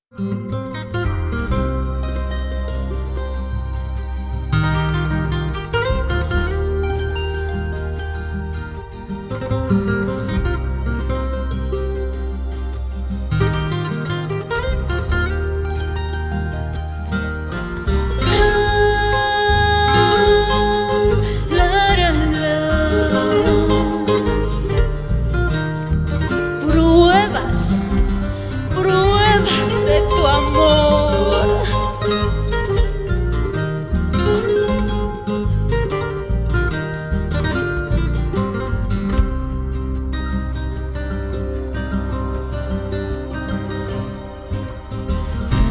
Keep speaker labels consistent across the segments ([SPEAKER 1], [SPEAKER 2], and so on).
[SPEAKER 1] Pruebas de tu amor.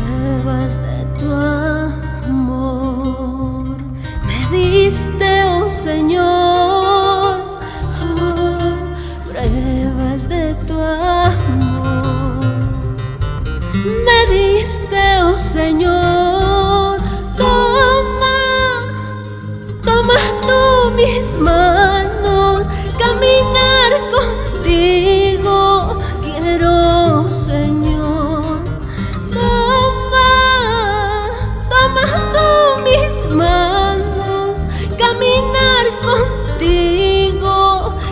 [SPEAKER 2] Pruebas de tu amor me diste, oh Señor. Oh, pruebas de tu amor me diste, oh Señor. Toma tú mis manos, caminar contigo quiero, Señor. Toma tú mis manos, caminar contigo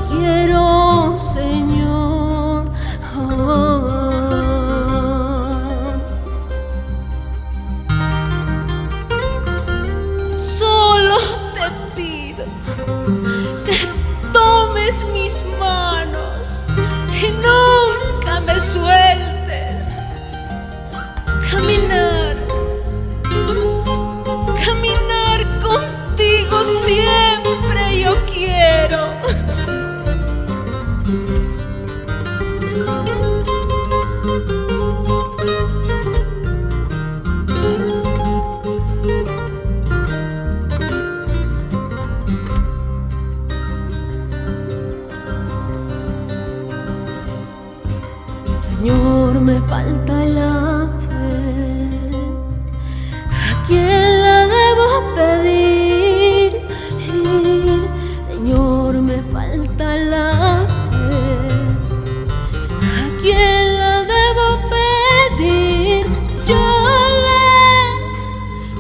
[SPEAKER 2] quiero, Señor.
[SPEAKER 1] Solo te pido que tomes mis manos y nunca me sueltes. Caminar contigo siempre yo quiero.
[SPEAKER 2] Señor, me falta la fe, ¿a quién la debo pedir? Señor, me falta la fe, ¿a quién la debo pedir? Yo le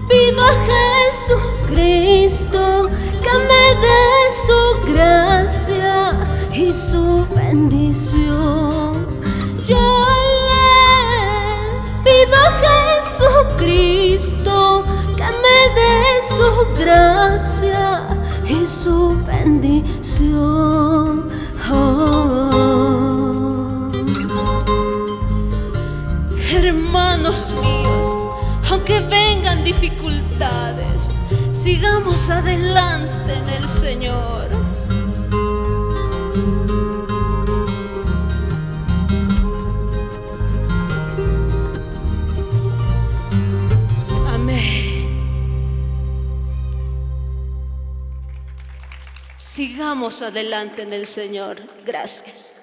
[SPEAKER 2] pido a Jesucristo que me dé su gracia y su bendición. Yo le pido a Jesucristo que me dé su gracia y su bendición.
[SPEAKER 1] Hermanos míos, aunque vengan dificultades, sigamos adelante en el Señor. Sigamos adelante en el Señor. Gracias.